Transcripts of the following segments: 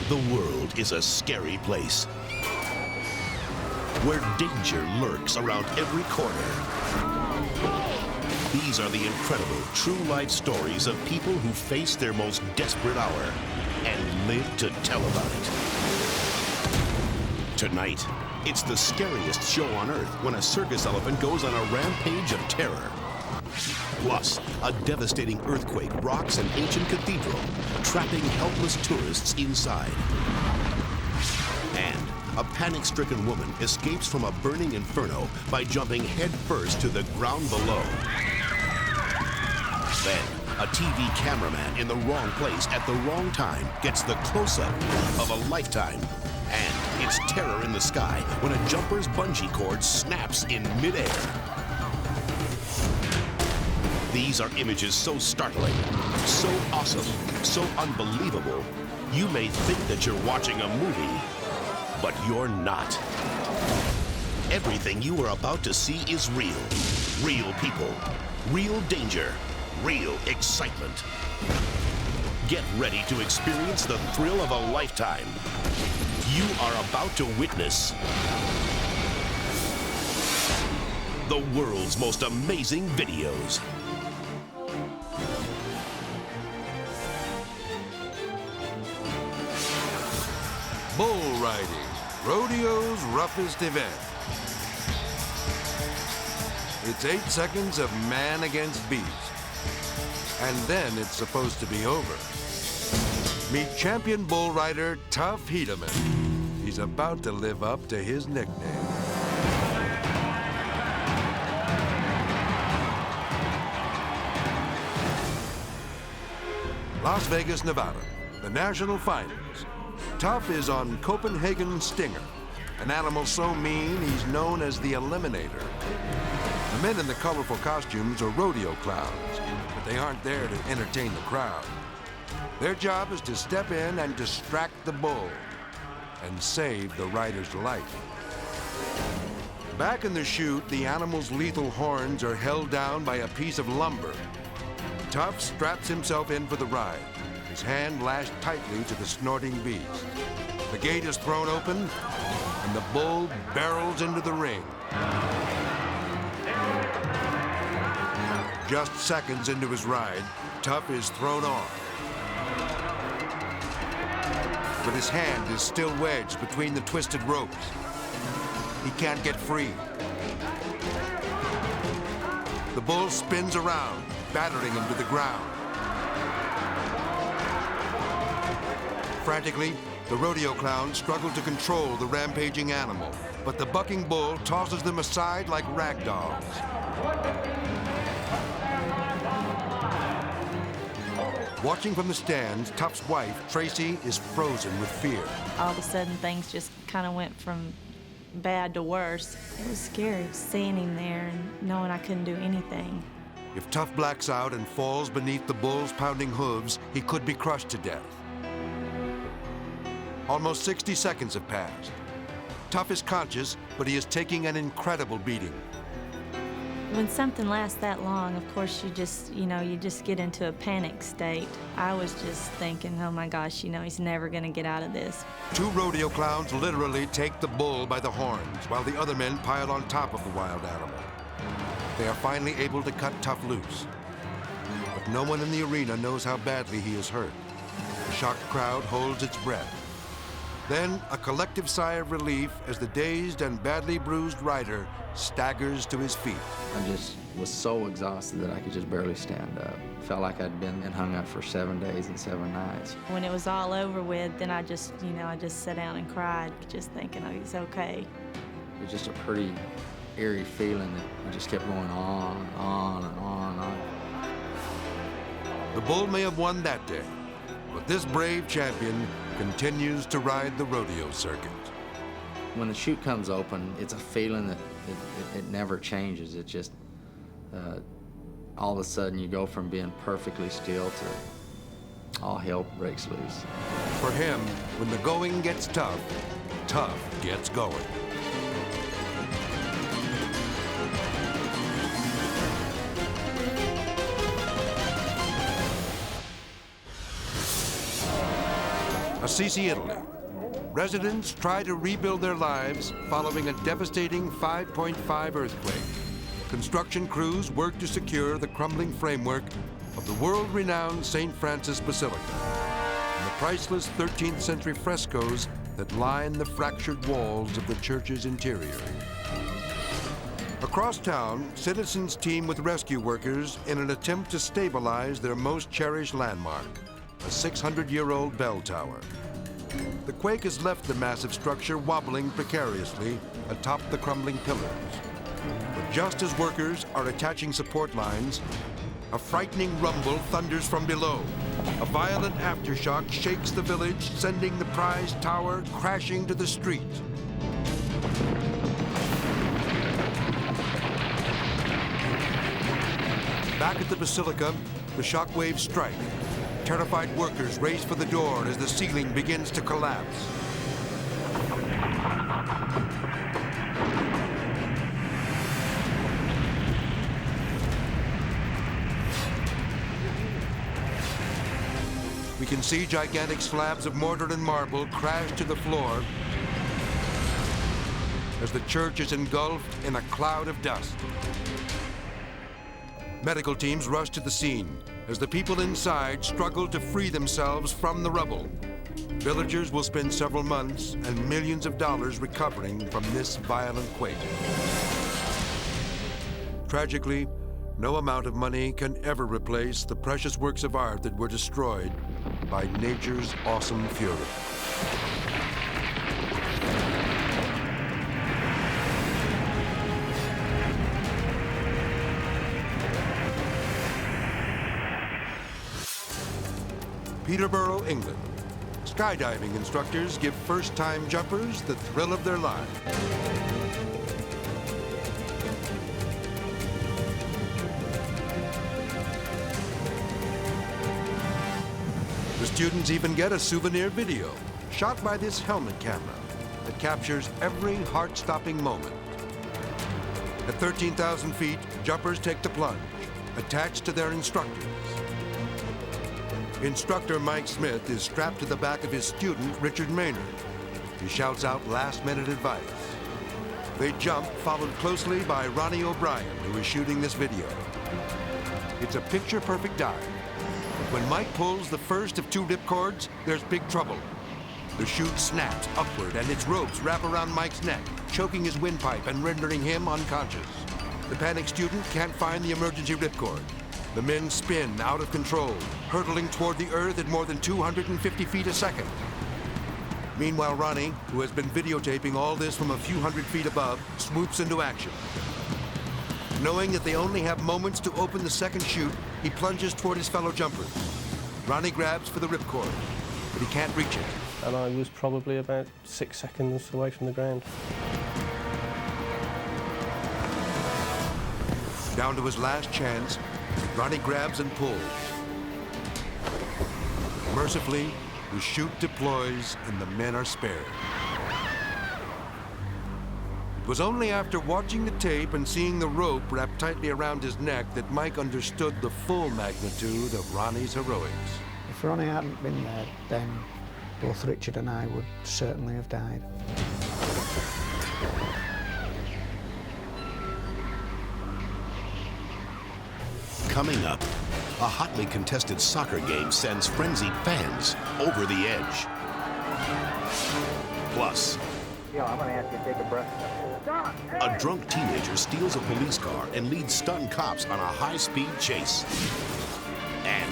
The world is a scary place where danger lurks around every corner. These are the incredible true-life stories of people who face their most desperate hour and live to tell about it. Tonight, it's the scariest show on Earth when a circus elephant goes on a rampage of terror. Plus, a devastating earthquake rocks an ancient cathedral, trapping helpless tourists inside. And a panic-stricken woman escapes from a burning inferno by jumping headfirst to the ground below. Then, a TV cameraman in the wrong place at the wrong time gets the close-up of a lifetime. And it's terror in the sky when a jumper's bungee cord snaps in midair. These are images so startling, so awesome, so unbelievable, you may think that you're watching a movie, but you're not. Everything you are about to see is real. Real people, real danger, real excitement. Get ready to experience the thrill of a lifetime. You are about to witness the world's most amazing videos. Bull riding, rodeo's roughest event. It's 8 seconds of man against beast. And then it's supposed to be over. Meet champion bull rider Tough Hedeman. He's about to live up to his nickname. Las Vegas, Nevada, the national finals. Tough is on Copenhagen Stinger, an animal so mean he's known as the Eliminator. The men in the colorful costumes are rodeo clowns, but they aren't there to entertain the crowd. Their job is to step in and distract the bull and save the rider's life. Back in the chute, the animal's lethal horns are held down by a piece of lumber. Tough straps himself in for the ride, his hand lashed tightly to the snorting beast. The gate is thrown open, and the bull barrels into the ring. Just seconds into his ride, Tough is thrown off. But his hand is still wedged between the twisted ropes. He can't get free. The bull spins around, battering him to the ground. Frantically, the rodeo clowns struggle to control the rampaging animal, but the bucking bull tosses them aside like rag dolls. Watching from the stands, Tough's wife, Tracy, is frozen with fear. All of a sudden, things just kind of went from bad to worse. It was scary seeing him there and knowing I couldn't do anything. If Tough blacks out and falls beneath the bull's pounding hooves, he could be crushed to death. Almost 60 seconds have passed. Tough is conscious, but he is taking an incredible beating. When something lasts that long, of course, you just get into a panic state. I was just thinking, oh my gosh, he's never gonna get out of this. 2 rodeo clowns literally take the bull by the horns, while the other men pile on top of the wild animal. They are finally able to cut Tough loose. But no one in the arena knows how badly he is hurt. The shocked crowd holds its breath. Then a collective sigh of relief as the dazed and badly bruised rider staggers to his feet. I just was so exhausted that I could just barely stand up. Felt like I'd been hung up for 7 days and 7 nights. When it was all over with, then I just sat down and cried, just thinking, oh, it's okay. It was just a pretty eerie feeling that I just kept going on and on and on and on. The bull may have won that day, but this brave champion continues to ride the rodeo circuit. When the chute comes open, it's a feeling that it never changes. It just, all of a sudden you go from being perfectly still to all hell breaks loose. For him, when the going gets tough, Tough gets going. Assisi, Italy. Residents try to rebuild their lives following a devastating 5.5 earthquake. Construction crews work to secure the crumbling framework of the world-renowned St. Francis Basilica and the priceless 13th century frescoes that line the fractured walls of the church's interior. Across town, citizens team with rescue workers in an attempt to stabilize their most cherished landmark, a 600-year-old bell tower. The quake has left the massive structure wobbling precariously atop the crumbling pillars. But just as workers are attaching support lines, a frightening rumble thunders from below. A violent aftershock shakes the village, sending the prized tower crashing to the street. Back at the Basilica, the shockwaves strike. Terrified workers race for the door as the ceiling begins to collapse. We can see gigantic slabs of mortar and marble crash to the floor as the church is engulfed in a cloud of dust. Medical teams rush to the scene as the people inside struggle to free themselves from the rubble. Villagers will spend several months and millions of dollars recovering from this violent quake. Tragically, no amount of money can ever replace the precious works of art that were destroyed by nature's awesome fury. Peterborough, England. Skydiving instructors give first-time jumpers the thrill of their lives. The students even get a souvenir video shot by this helmet camera that captures every heart-stopping moment. At 13,000 feet, jumpers take the plunge, attached to their instructors. Instructor Mike Smith is strapped to the back of his student, Richard Maynard. He shouts out last-minute advice. They jump, followed closely by Ronnie O'Brien, who is shooting this video. It's a picture-perfect dive. When Mike pulls the first of two ripcords, there's big trouble. The chute snaps upward and its ropes wrap around Mike's neck, choking his windpipe and rendering him unconscious. The panicked student can't find the emergency ripcord. The men spin out of control, hurtling toward the earth at more than 250 feet a second. Meanwhile, Ronnie, who has been videotaping all this from a few hundred feet above, swoops into action. Knowing that they only have moments to open the second chute, he plunges toward his fellow jumpers. Ronnie grabs for the ripcord, but he can't reach it. And I was probably about 6 seconds away from the ground. Down to his last chance, Ronnie grabs and pulls. Mercifully, the chute deploys and the men are spared. It was only after watching the tape and seeing the rope wrapped tightly around his neck that Mike understood the full magnitude of Ronnie's heroics. If Ronnie hadn't been there, then both Richard and I would certainly have died. Coming up, a hotly contested soccer game sends frenzied fans over the edge. Plus, I'm gonna ask you to take a breath. a drunk teenager steals a police car and leads stunned cops on a high-speed chase. And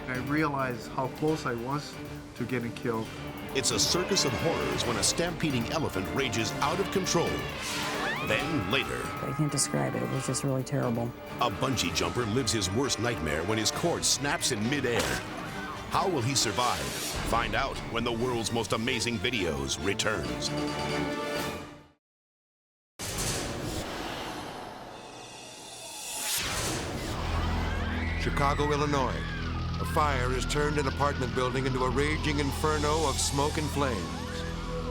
I realized how close I was to getting killed. it's a circus of horrors when a stampeding elephant rages out of control. Then later, I can't describe it. It was just really terrible. a bungee jumper lives his worst nightmare when his cord snaps in midair. How will he survive? Find out when the world's most amazing videos returns. Chicago, Illinois. A fire has turned an apartment building into a raging inferno of smoke and flames.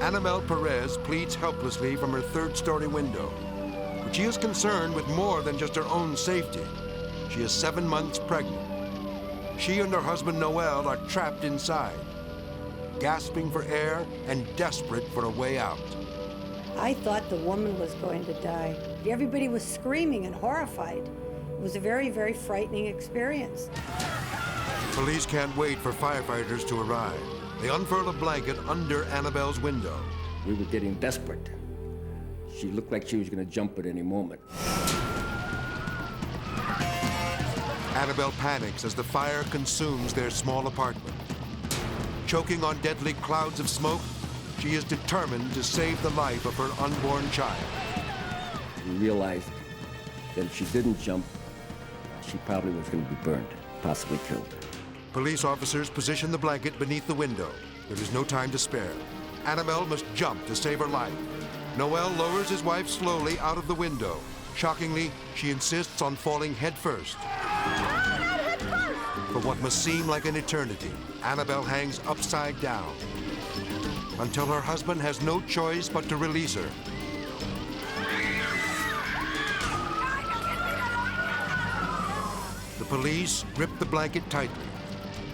Annabelle Perez pleads helplessly from her third-story window. But she is concerned with more than just her own safety. She is 7 months pregnant. She and her husband, Noel, are trapped inside. gasping for air and desperate for a way out. I thought the woman was going to die. Everybody was screaming and horrified. It was a very, very frightening experience. Police can't wait for firefighters to arrive. They unfurl a blanket under Annabelle's window. We were getting desperate. She looked like she was going to jump at any moment. Annabelle panics as the fire consumes their small apartment. Choking on deadly clouds of smoke, she is determined to save the life of her unborn child. We realized that if she didn't jump, she probably was going to be burned, possibly killed. Police officers position the blanket beneath the window. There is no time to spare. Annabelle must jump to save her life. Noel lowers his wife slowly out of the window. Shockingly, she insists on falling headfirst. For what must seem like an eternity, Annabelle hangs upside down until her husband has no choice but to release her. The police grip the blanket tightly,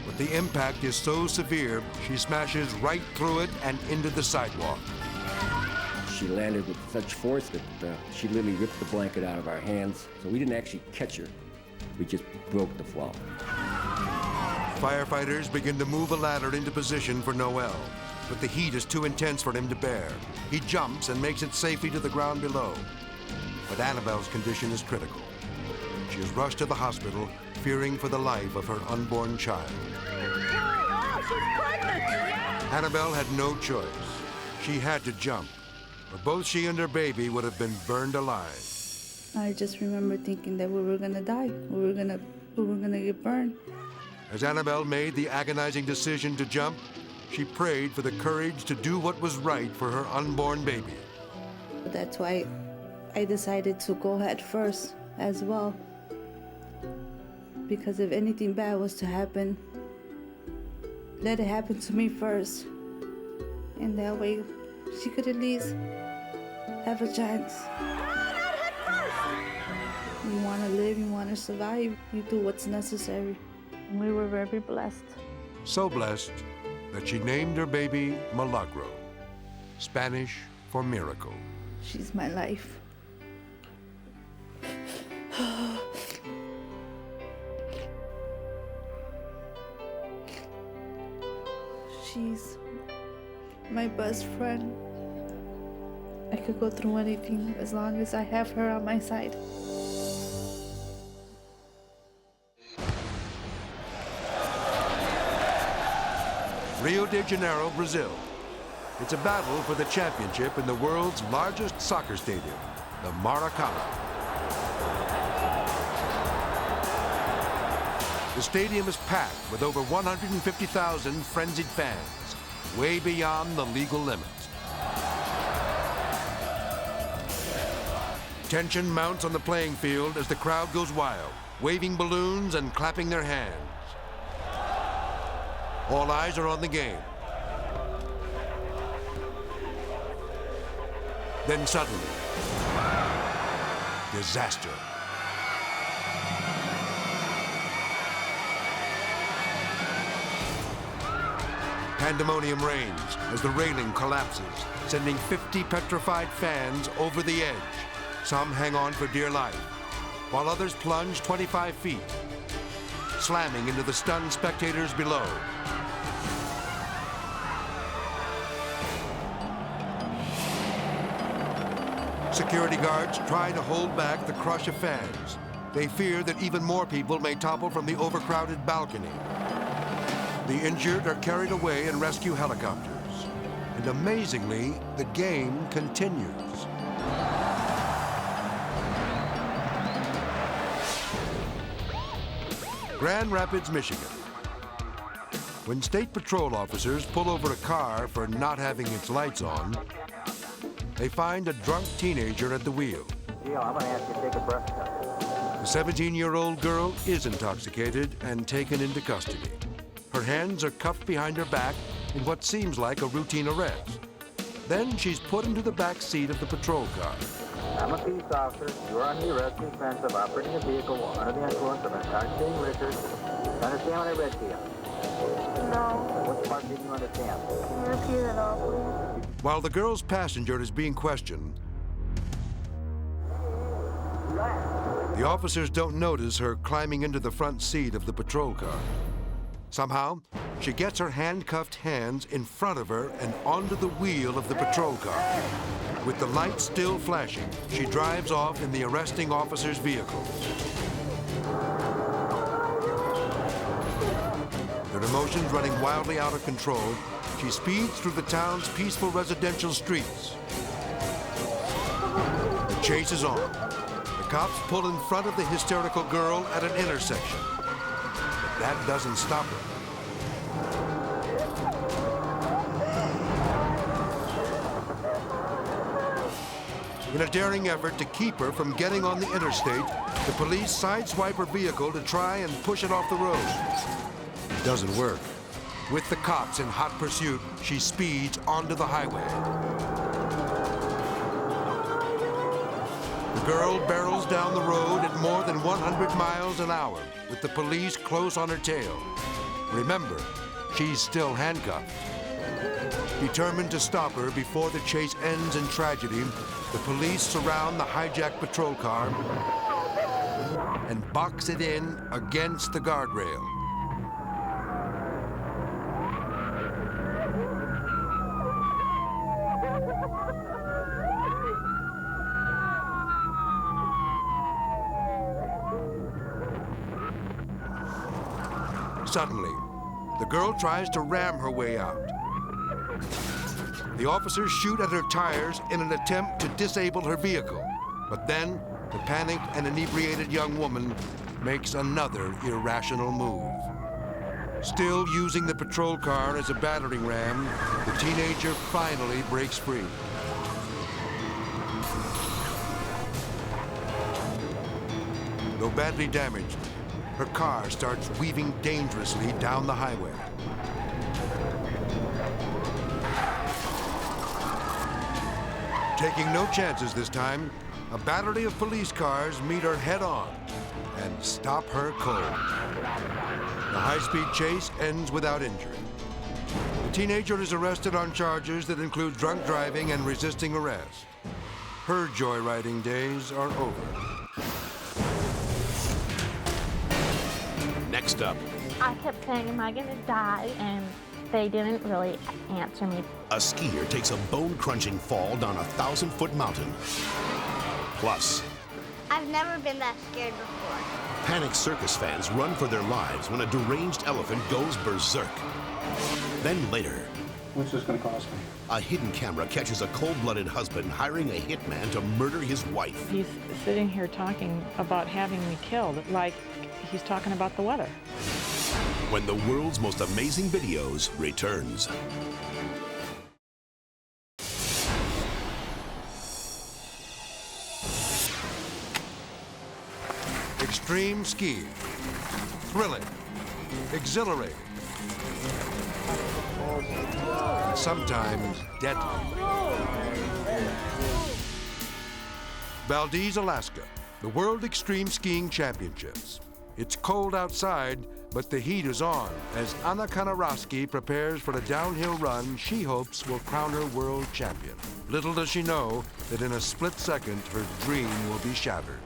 but the impact is so severe, she smashes right through it and into the sidewalk. She landed with such force that she literally ripped the blanket out of our hands, so we didn't actually catch her. We just broke the fall. Firefighters begin to move a ladder into position for Noel, but the heat is too intense for him to bear. He jumps and makes it safely to the ground below. But Annabelle's condition is critical. She is rushed to the hospital, fearing for the life of her unborn child. Oh, she's pregnant! Annabelle had no choice. She had to jump, or both she and her baby would have been burned alive. I just remember thinking that we were gonna die. We were gonna get burned. As Annabelle made the agonizing decision to jump, she prayed for the courage to do what was right for her unborn baby. That's why I decided to go head first as well. Because if anything bad was to happen, let it happen to me first. And that way, she could at least have a chance. You want to live, you want to survive, you do what's necessary. We were very blessed. So blessed that she named her baby Milagro, Spanish for miracle. She's my life. She's my best friend. I could go through anything as long as I have her on my side. Rio de Janeiro, Brazil. It's a battle for the championship in the world's largest soccer stadium, the Maracanã. The stadium is packed with over 150,000 frenzied fans, way beyond the legal limit. Tension mounts on the playing field as the crowd goes wild, waving balloons and clapping their hands. All eyes are on the game. Then suddenly, disaster. Pandemonium reigns as the railing collapses, sending 50 petrified fans over the edge. Some hang on for dear life, while others plunge 25 feet, slamming into the stunned spectators below. Security guards try to hold back the crush of fans. They fear that even more people may topple from the overcrowded balcony. The injured are carried away in rescue helicopters. And amazingly, the game continues. Grand Rapids, Michigan. When state patrol officers pull over a car for not having its lights on, they find a drunk teenager at the wheel. Yeah, I'm gonna ask you to take a breath test. The 17-year-old girl is intoxicated and taken into custody. Her hands are cuffed behind her back in what seems like a routine arrest. Then she's put into the back seat of the patrol car. I'm a peace officer. You are under the arrest and offense of operating a vehicle while under the influence of intoxicating liquor. You understand what I read to you? No. Which part didn't you understand? Can you repeat it all, please? While the girl's passenger is being questioned, the officers don't notice her climbing into the front seat of the patrol car. Somehow, she gets her handcuffed hands in front of her and onto the wheel of the patrol car. With the lights still flashing, she drives off in the arresting officer's vehicle. Her emotions running wildly out of control, she speeds through the town's peaceful residential streets. The chase is on. The cops pull in front of the hysterical girl at an intersection. But that doesn't stop her. In a daring effort to keep her from getting on the interstate, the police sideswipe her vehicle to try and push it off the road. It doesn't work. With the cops in hot pursuit, she speeds onto the highway. The girl barrels down the road at more than 100 miles an hour, with the police close on her tail. Remember, she's still handcuffed. Determined to stop her before the chase ends in tragedy, the police surround the hijacked patrol car and box it in against the guardrail. Suddenly, the girl tries to ram her way out. The officers shoot at her tires in an attempt to disable her vehicle. But then, the panicked and inebriated young woman makes another irrational move. Still using the patrol car as a battering ram, the teenager finally breaks free. Though badly damaged, her car starts weaving dangerously down the highway. Taking no chances this time, a battery of police cars meet her head-on and stop her cold. The high-speed chase ends without injury. The teenager is arrested on charges that include drunk driving and resisting arrest. Her joyriding days are over. Next up, I kept saying, am I going to die? And they didn't really answer me. a skier takes a bone-crunching fall down a 1,000-foot mountain. Plus, I've never been that scared before. panicked circus fans run for their lives when a deranged elephant goes berserk. Then later, what's this going to cost me? A hidden camera catches a cold-blooded husband hiring a hitman to murder his wife. He's sitting here talking about having me killed, like he's talking about the weather. When the world's most amazing videos returns. Extreme skiing. Thrilling. Exhilarating. And sometimes deadly. Valdez, Alaska, the World Extreme Skiing Championships. It's cold outside, but the heat is on as Anna Kanarowski prepares for a downhill run she hopes will crown her world champion. Little does she know that in a split second, her dream will be shattered.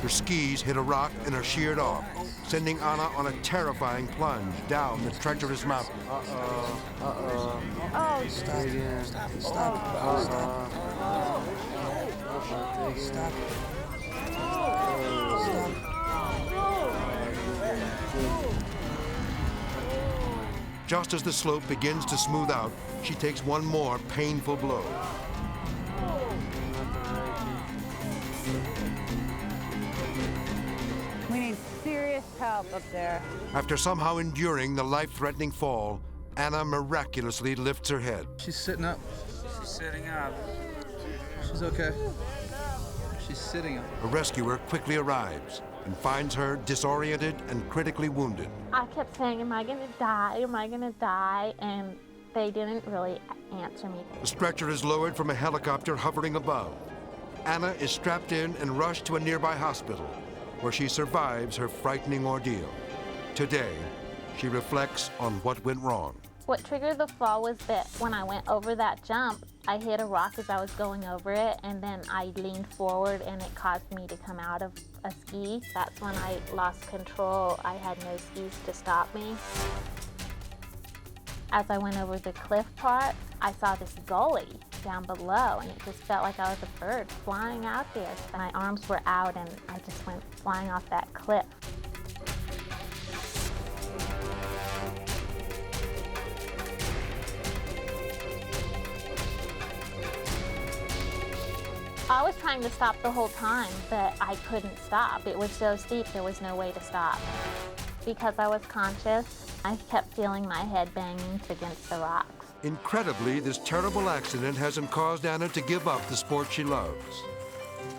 Her skis hit a rock and are sheared off, sending Anna on a terrifying plunge down the treacherous mountain. Oh, Stop. Just as the slope begins to smooth out, she takes one more painful blow. We need serious help up there. After somehow enduring the life-threatening fall, Anna miraculously lifts her head. She's sitting up. She's sitting up. She's okay. She's sitting up. A rescuer quickly arrives and finds her disoriented and critically wounded. I kept saying, am I going to die? Am I going to die? And they didn't really answer me. The stretcher is lowered from a helicopter hovering above. Anna is strapped in and rushed to a nearby hospital, where she survives her frightening ordeal. Today, she reflects on what went wrong. What triggered the fall was that when I went over that jump, I hit a rock as I was going over it, and then I leaned forward and it caused me to come out of a ski. That's when I lost control. I had no skis to stop me. As I went over the cliff part, I saw this gully down below, and it just felt like I was a bird flying out there. My arms were out and I just went flying off that cliff. I was trying to stop the whole time, but I couldn't stop. It was so steep, there was no way to stop. Because I was conscious, I kept feeling my head banging against the rocks. Incredibly, this terrible accident hasn't caused Anna to give up the sport she loves.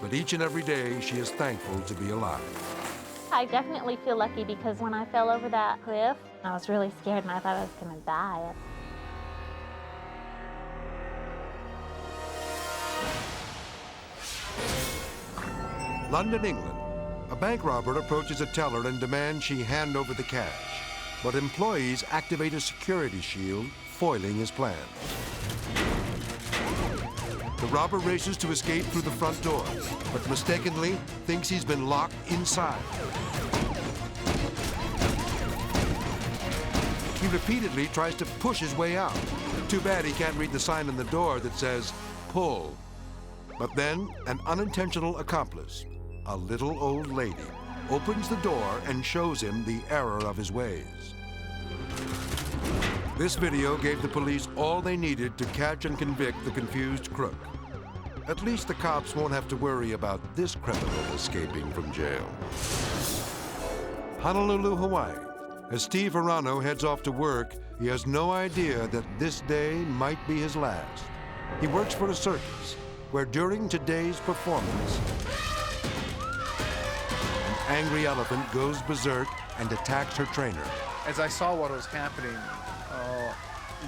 But each and every day, she is thankful to be alive. I definitely feel lucky because when I fell over that cliff, I was really scared and I thought I was gonna die. London, England. A bank robber approaches a teller and demands she hand over the cash. But employees activate a security shield, foiling his plan. The robber races to escape through the front door, but mistakenly thinks he's been locked inside. He repeatedly tries to push his way out. Too bad he can't read the sign on the door that says, "Pull." But then, an unintentional accomplice, a little old lady, opens the door and shows him the error of his ways. This video gave the police all they needed to catch and convict the confused crook. At least the cops won't have to worry about this criminal escaping from jail. Honolulu, Hawaii. As Steve Hirano heads off to work, he has no idea that this day might be his last. He works for a circus, where during today's performance, an angry elephant goes berserk and attacks her trainer. As I saw what was happening,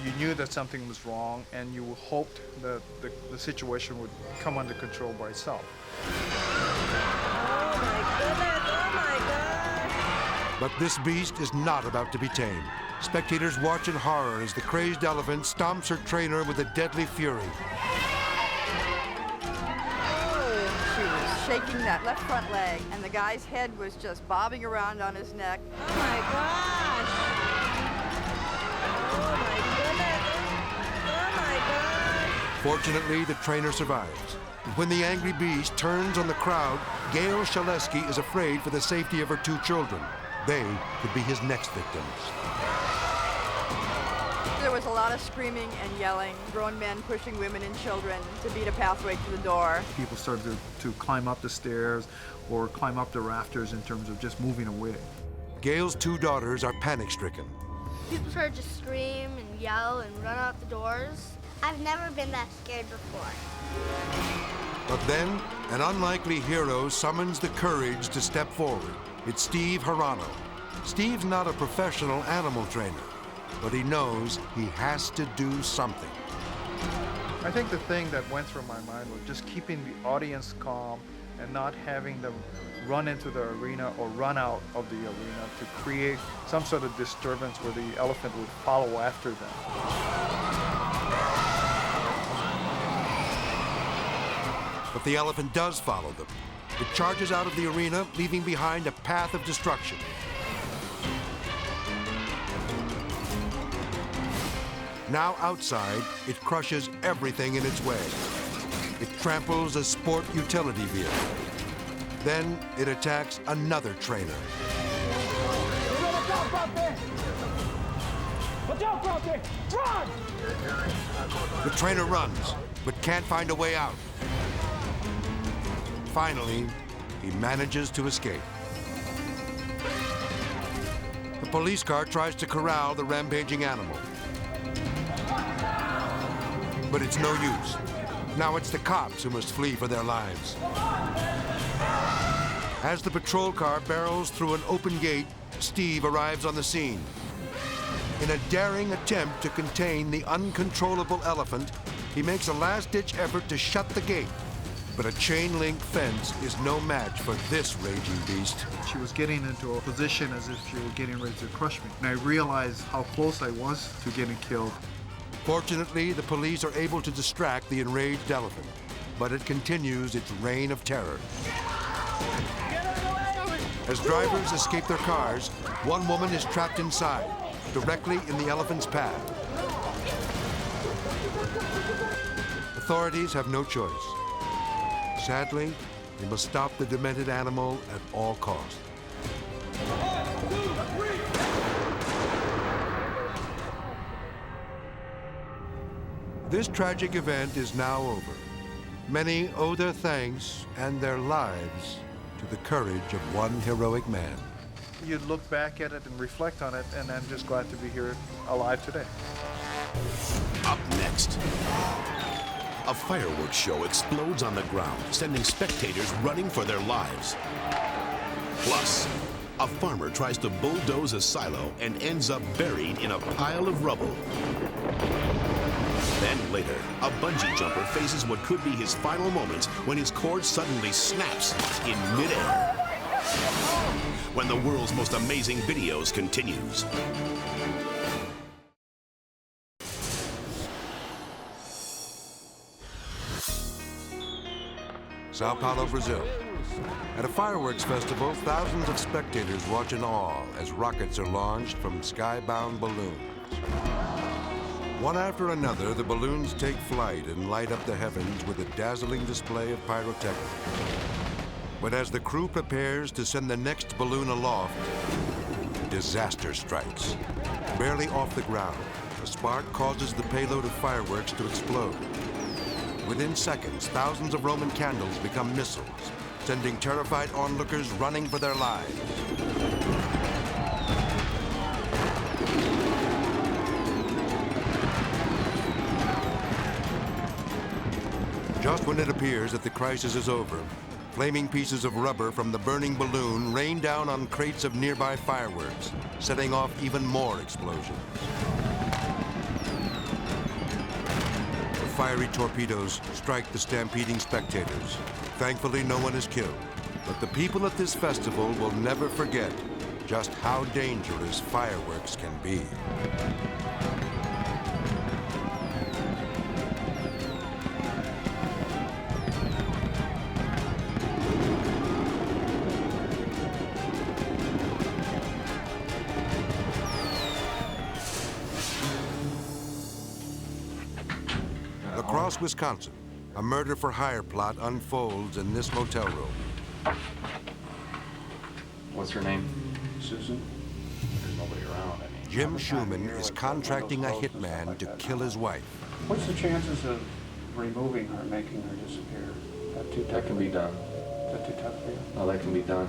you knew that something was wrong, and you hoped that the situation would come under control by itself. Oh my goodness, oh my God! But this beast is not about to be tamed. Spectators watch in horror as the crazed elephant stomps her trainer with a deadly fury. She was shaking that left front leg, and the guy's head was just bobbing around on his neck. Oh my gosh! Oh my goodness! Oh my gosh! Fortunately, the trainer survives. And when the angry beast turns on the crowd, Gail Shaleski is afraid for the safety of her two children. They could be his next victims. There was a lot of screaming and yelling, grown men pushing women and children to beat a pathway to the door. People started to climb up the stairs or climb up the rafters in terms of just moving away. Gail's two daughters are panic-stricken. People started to scream and yell and run out the doors. I've never been that scared before. But then, an unlikely hero summons the courage to step forward. It's Steve Hirano. Steve's not a professional animal trainer, but he knows he has to do something. I think the thing that went through my mind was just keeping the audience calm and not having them run into the arena or run out of the arena to create some sort of disturbance where the elephant would follow after them. But the elephant does follow them. It charges out of the arena, leaving behind a path of destruction. Now outside, it crushes everything in its way. It tramples a sport utility vehicle. Then it attacks another trainer. Watch out, Bronte! Run! The trainer runs, but can't find a way out. Finally, he manages to escape. The police car tries to corral the rampaging animal. But it's no use. Now it's the cops who must flee for their lives. As the patrol car barrels through an open gate, Steve arrives on the scene. In a daring attempt to contain the uncontrollable elephant, he makes a last-ditch effort to shut the gate. But a chain-link fence is no match for this raging beast. She was getting into a position as if she were getting ready to crush me. And I realized how close I was to getting killed. Fortunately, the police are able to distract the enraged elephant, but it continues its reign of terror. As drivers escape their cars, one woman is trapped inside, directly in the elephant's path. Authorities have no choice. Sadly, they must stop the demented animal at all costs. This tragic event is now over. Many owe their thanks and their lives to the courage of one heroic man. You look back at it and reflect on it, and I'm just glad to be here alive today. Up next, a fireworks show explodes on the ground, sending spectators running for their lives. Plus, a farmer tries to bulldoze a silo and ends up buried in a pile of rubble. Then later, a bungee jumper faces what could be his final moments when his cord suddenly snaps in midair. When the world's most amazing videos continues. Sao Paulo, Brazil. At a fireworks festival, thousands of spectators watch in awe as rockets are launched from skybound balloons. One after another, the balloons take flight and light up the heavens with a dazzling display of pyrotechnics. But as the crew prepares to send the next balloon aloft, disaster strikes. Barely off the ground, a spark causes the payload of fireworks to explode. Within seconds, thousands of Roman candles become missiles, sending terrified onlookers running for their lives. Just when it appears that the crisis is over, flaming pieces of rubber from the burning balloon rain down on crates of nearby fireworks, setting off even more explosions. The fiery torpedoes strike the stampeding spectators. Thankfully, no one is killed. But the people at this festival will never forget just how dangerous fireworks can be. Across Wisconsin, a murder-for-hire plot unfolds in this motel room. What's her name? Susan? There's nobody around. Jim Schumann is contracting a hitman to kill his wife. What's the chances of removing her, making her disappear? That can be done. Is that too tough for you? No, that can be done.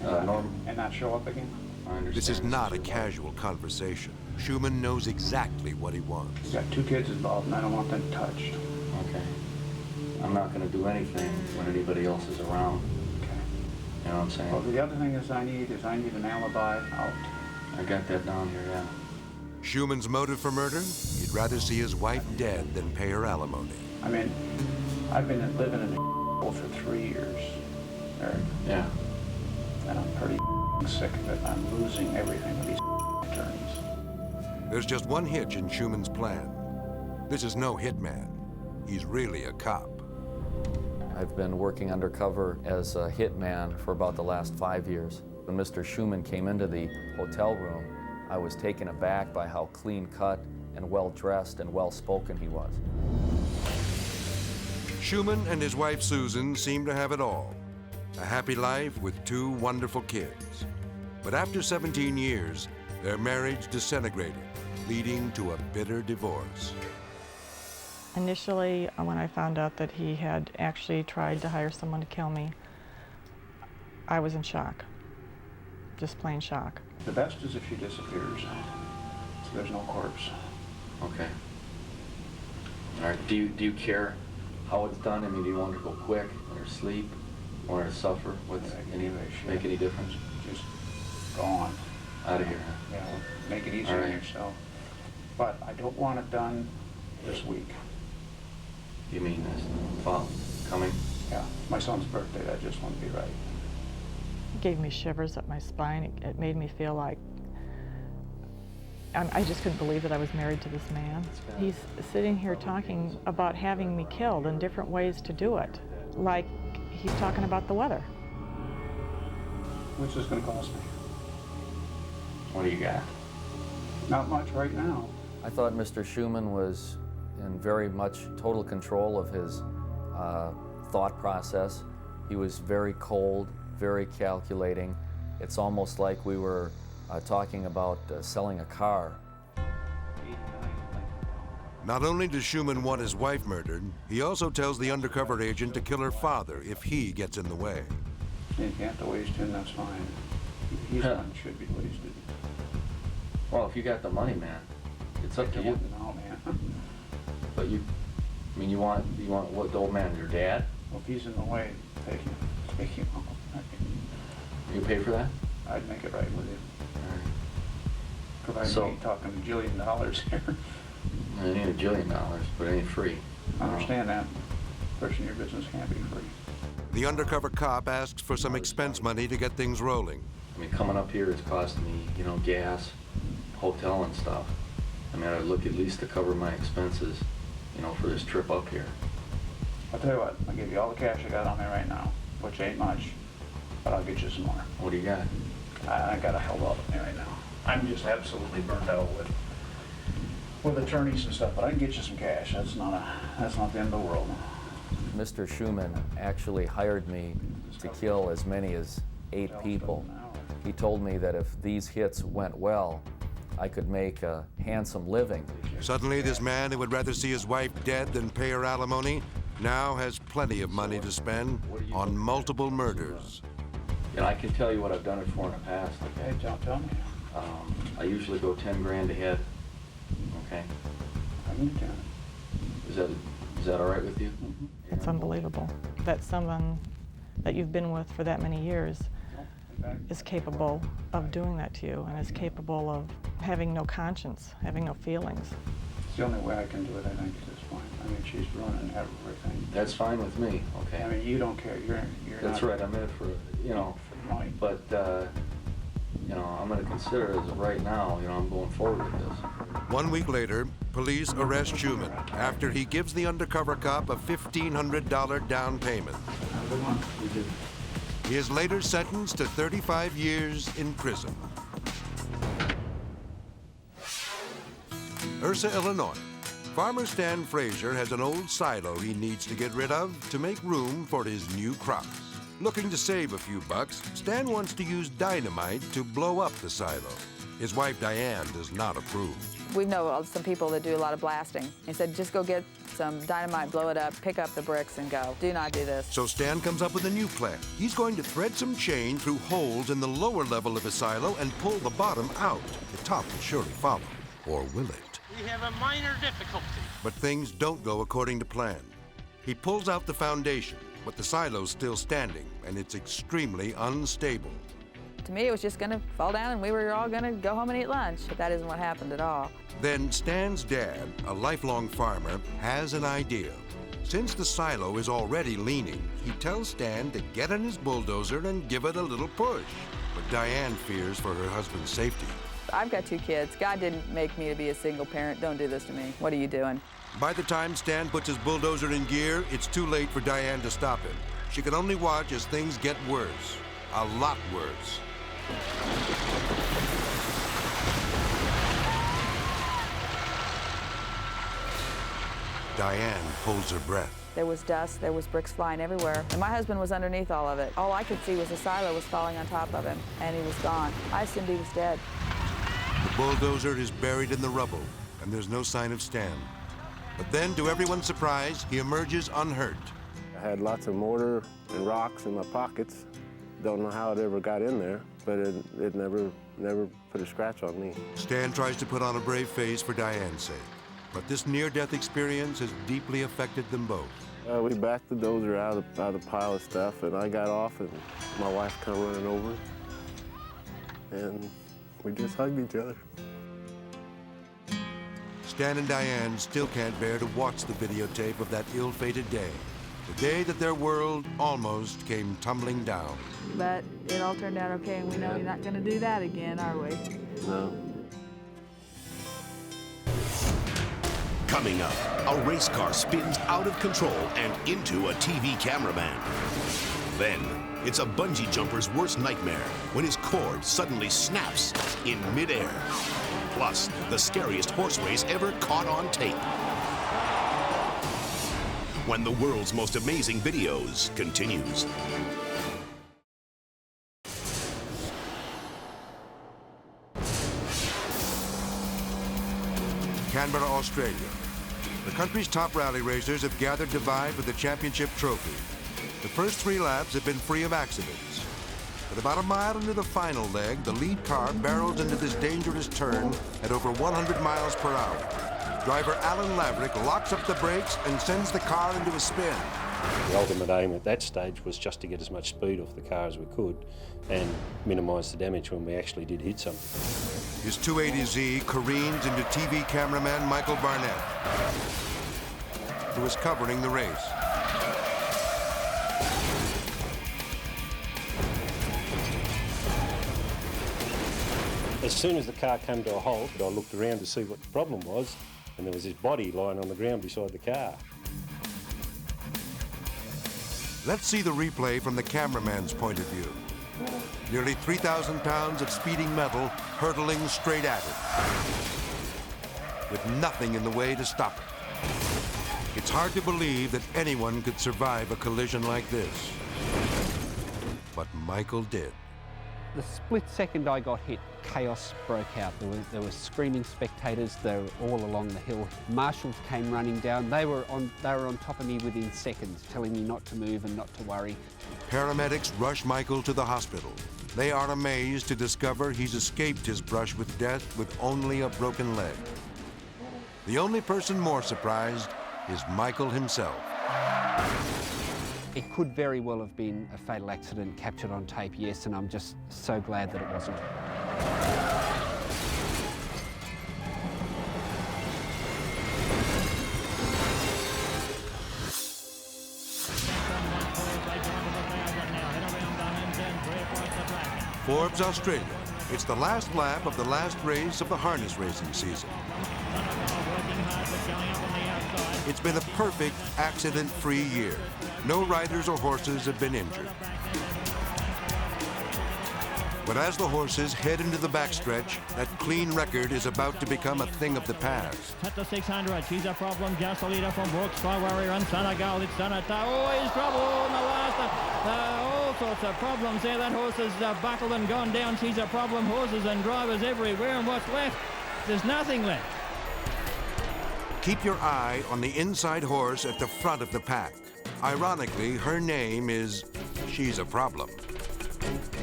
And not show up again? I understand. This is not a casual conversation. Schumann knows exactly what he wants. He's got 2 kids involved, and I don't want them touched. Okay. I'm not going to do anything when anybody else is around. Okay. You know what I'm saying? Well, the other thing I need an alibi out. I got that down here, yeah. Schumann's motive for murder? He'd rather see his wife dead than pay her alimony. I mean, I've been living in a for 3 years, Eric. Yeah. And I'm pretty sick of it. I'm losing everything with these attorneys. There's just one hitch in Schumann's plan. This is no hitman. He's really a cop. I've been working undercover as a hitman for about the last 5 years. When Mr. Schumann came into the hotel room, I was taken aback by how clean-cut and well-dressed and well-spoken he was. Schumann and his wife Susan seem to have it all. A happy life with 2 wonderful kids. But after 17 years, their marriage disintegrated, leading to a bitter divorce. Initially, when I found out that he had actually tried to hire someone to kill me, I was in shock. Just plain shock. The best is if she disappears, so there's no corpse. Okay. All right. Do you care how it's done? I mean, do you want her to go quick, or sleep, or to suffer? Make any difference? Just gone. Out of here. Yeah, make it easier on yourself. But I don't want it done this week. You mean this fall coming? Yeah, my son's birthday, that just wouldn't be right. It gave me shivers up my spine. It made me feel like I just couldn't believe that I was married to this man. He's sitting here talking about having me killed and different ways to do it, like he's talking about the weather. What's this gonna cost me? What do you got? Not much right now. I thought Mr. Schumann was in very much total control of his thought process. He was very cold, very calculating. It's almost like we were talking about selling a car. Not only does Schumann want his wife murdered, he also tells the undercover agent to kill her father if he gets in the way. If you have to waste him, that's fine. He's the one who should be wasted. Well, if you got the money, man, it's up to you. No, man. But you, I mean, you want what, the old man, your dad? Well, if he's in the way, take him off. You pay for that? I'd make it right with you. Because So- I'd be talking $1 jillion here. I need $1 jillion, but it ain't free. I understand that. Person in your business can't be free. The undercover cop asks for some expense money to get things rolling. I mean, coming up here is costing me, you know, gas, hotel and stuff. I mean, I'd look at least to cover my expenses, you know, for this trip up here. I'll tell you what, I'll give you all the cash I got on me right now, which ain't much, but I'll get you some more. What do you got? I got a hell of a lot with me right now. I'm just absolutely burnt out with attorneys and stuff, but I can get you some cash. That's not the end of the world. Mr. Schumann actually hired me to kill as many as 8 people. He told me that if these hits went well, I could make a handsome living. Suddenly, this man who would rather see his wife dead than pay her alimony now has plenty of money to spend on multiple murders. You know, I can tell you what I've done it for in the past. Okay? Hey, don't tell me. I usually go 10 grand ahead. Okay? Is that all right with you? Mm-hmm. It's unbelievable that someone that you've been with for that many years is capable of doing that to you and is capable of having no conscience, having no feelings. It's the only way I can do it, I think, at this point. I mean, she's ruining everything. That's fine with me, okay? I mean, you don't care. You're That's not, right, I'm in it for, you know, money. But, you know, I'm going to consider it as of right now, you know, I'm going forward with this. 1 week later, police arrest Schumann after he gives the undercover cop a $1,500 down payment. He is later sentenced to 35 years in prison. Ursa, Illinois. Farmer Stan Frazier has an old silo he needs to get rid of to make room for his new crops. Looking to save a few bucks, Stan wants to use dynamite to blow up the silo. His wife, Diane, does not approve. We know some people that do a lot of blasting. He said, just go get some dynamite, blow it up, pick up the bricks, and go. Do not do this. So Stan comes up with a new plan. He's going to thread some chain through holes in the lower level of his silo and pull the bottom out. The top will surely follow. Or will it? We have a minor difficulty. But things don't go according to plan. He pulls out the foundation, but the silo's still standing, and it's extremely unstable. To me, it was just going to fall down and we were all going to go home and eat lunch. But that isn't what happened at all. Then Stan's dad, a lifelong farmer, has an idea. Since the silo is already leaning, he tells Stan to get in his bulldozer and give it a little push. But Diane fears for her husband's safety. I've got 2 kids. God didn't make me to be a single parent. Don't do this to me. What are you doing? By the time Stan puts his bulldozer in gear, it's too late for Diane to stop him. She can only watch as things get worse. A lot worse. Diane holds her breath. There was dust, there was bricks flying everywhere, and my husband was underneath all of it. All I could see was the silo was falling on top of him, and he was gone. I assumed he was dead. The bulldozer is buried in the rubble, and there's no sign of Stan. But then, to everyone's surprise, he emerges unhurt. I had lots of mortar and rocks in my pockets. Don't know how it ever got in there, but it never put a scratch on me. Stan tries to put on a brave face for Diane's sake, but this near-death experience has deeply affected them both. We backed the dozer out of the pile of stuff, and I got off, and my wife come running over, and we just hugged each other. Stan and Diane still can't bear to watch the videotape of that ill-fated day. the day that their world almost came tumbling down. But it all turned out okay, and we know you're not going to do that again, are we? No. Coming up, a race car spins out of control and into a TV cameraman. Then, it's a bungee jumper's worst nightmare when his cord suddenly snaps in midair. Plus, the scariest horse race ever caught on tape. When the world's most amazing videos continues. Canberra, Australia. The country's top rally racers have gathered to vie for the championship trophy. The first 3 laps have been free of accidents. But about a mile into the final leg, the lead car barrels into this dangerous turn at over 100 miles per hour. Driver Alan Laverick locks up the brakes and sends the car into a spin. The ultimate aim at that stage was just to get as much speed off the car as we could and minimise the damage when we actually did hit something. His 280Z careens into TV cameraman Michael Barnett, who was covering the race. As soon as the car came to a halt, I looked around to see what the problem was, and there was his body lying on the ground beside the car. Let's see the replay from the cameraman's point of view. Nearly 3,000 pounds of speeding metal hurtling straight at it, with nothing in the way to stop it. It's hard to believe that anyone could survive a collision like this. But Michael did. The split second I got hit, chaos broke out. There were screaming spectators. They were all along the hill. Marshals came running down. They were on top of me within seconds, telling me not to move and not to worry. Paramedics rush Michael to the hospital. They are amazed to discover he's escaped his brush with death with only a broken leg. The only person more surprised is Michael himself. It could very well have been a fatal accident captured on tape, yes, and I'm just so glad that it wasn't. Forbes, Australia. It's the last lap of the last race of the harness racing season. It's been a perfect accident-free year. No riders or horses have been injured. But as the horses head into the backstretch, that clean record is about to become a thing of the past. At the 600, she's a problem. Just a leader from Brooks, Fly Warrior and Senegal. It's done it. Oh, he's trouble in the last. All sorts of problems there. That horse is buckled and gone down. She's a problem. Horses and drivers everywhere. And what's left? There's nothing left. Keep your eye on the inside horse at the front of the pack. Ironically, her name is She's a Problem.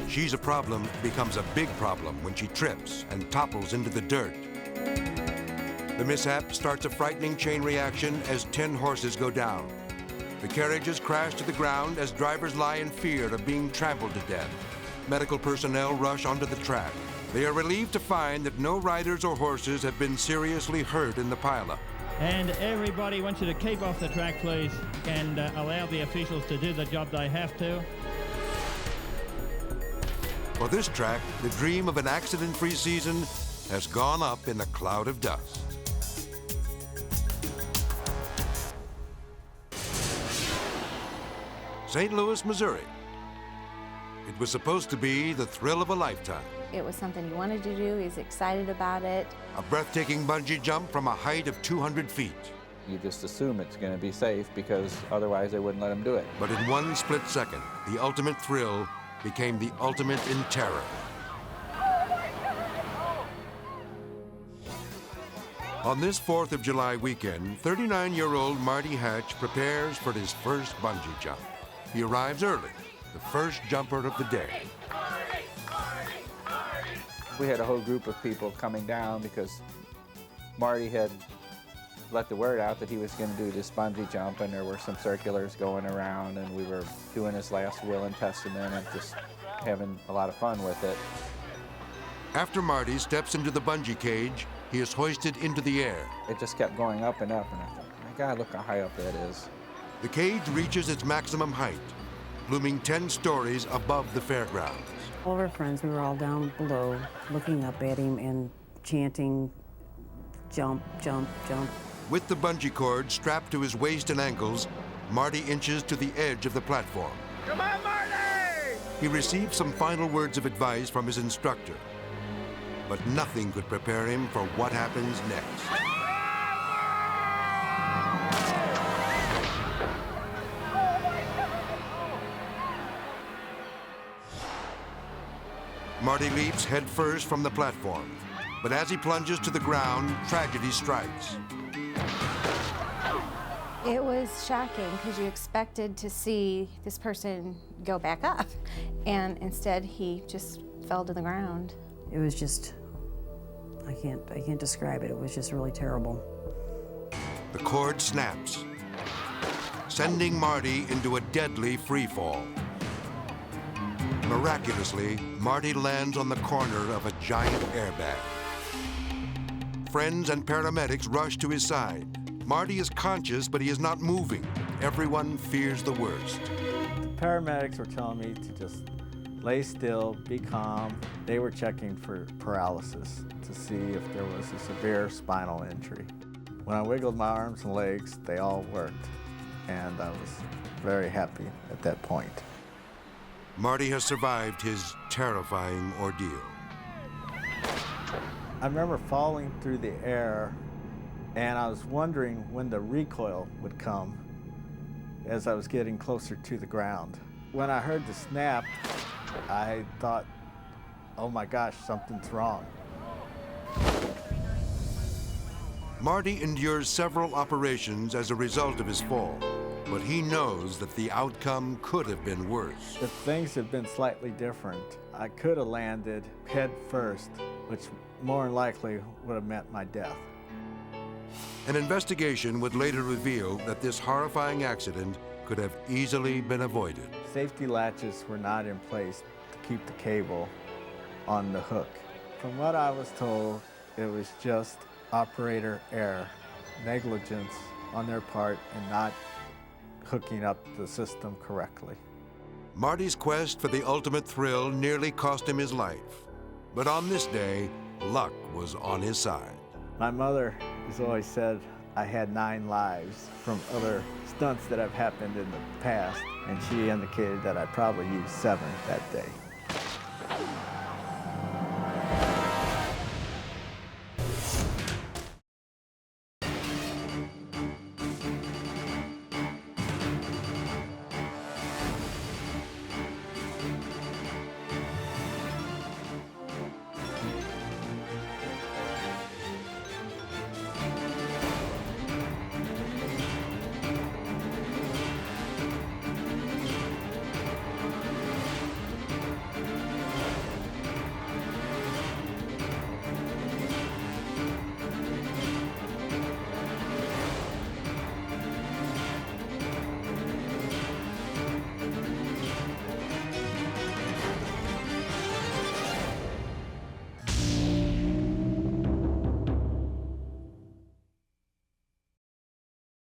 She's a Problem becomes a big problem when she trips and topples into the dirt. The mishap starts a frightening chain reaction as 10 horses go down. The carriages crash to the ground as drivers lie in fear of being trampled to death. Medical personnel rush onto the track. They are relieved to find that no riders or horses have been seriously hurt in the pileup. And everybody wants you to keep off the track, please, and allow the officials to do the job they have to. For this track, the dream of an accident-free season has gone up in a cloud of dust. St. Louis, Missouri. It was supposed to be the thrill of a lifetime. It was something he wanted to do. He's excited about it. A breathtaking bungee jump from a height of 200 feet. You just assume it's going to be safe because otherwise they wouldn't let him do it. But in one split second, the ultimate thrill became the ultimate in terror. On this 4th of July weekend, 39-year-old Marty Hatch prepares for his first bungee jump. He arrives early, the first jumper of the day. We had a whole group of people coming down because Marty had let the word out that he was going to do this bungee jump, and there were some circulars going around, and we were doing his last will and testament and just having a lot of fun with it. After Marty steps into the bungee cage, he is hoisted into the air. It just kept going up and up, and I thought, my God, look how high up that is. The cage reaches its maximum height, looming 10 stories above the fairgrounds. All of our friends, we were all down below, looking up at him and chanting, jump, jump, jump. With the bungee cord strapped to his waist and ankles, Marty inches to the edge of the platform. Come on, Marty! He received some final words of advice from his instructor, but nothing could prepare him for what happens next. Marty leaps headfirst from the platform, but as he plunges to the ground, tragedy strikes. It was shocking because you expected to see this person go back up, and instead he just fell to the ground. It was just, I can't describe it. It was just really terrible. The cord snaps, sending Marty into a deadly free fall. Miraculously, Marty lands on the corner of a giant airbag. Friends and paramedics rush to his side. Marty is conscious, but he is not moving. Everyone fears the worst. The paramedics were telling me to just lay still, be calm. They were checking for paralysis to see if there was a severe spinal injury. When I wiggled my arms and legs, they all worked, and I was very happy at that point. Marty has survived his terrifying ordeal. I remember falling through the air, and I was wondering when the recoil would come as I was getting closer to the ground. When I heard the snap, I thought, oh my gosh, something's wrong. Marty endures several operations as a result of his fall, but he knows that the outcome could have been worse. If things had been slightly different, I could have landed head first, which more than likely would have meant my death. An investigation would later reveal that this horrifying accident could have easily been avoided. Safety latches were not in place to keep the cable on the hook. From what I was told, it was just operator error, negligence on their part in not hooking up the system correctly. Marty's quest for the ultimate thrill nearly cost him his life. But on this day, luck was on his side. My mother has always said I had 9 lives from other stunts that have happened in the past, and she indicated that I probably used 7 that day.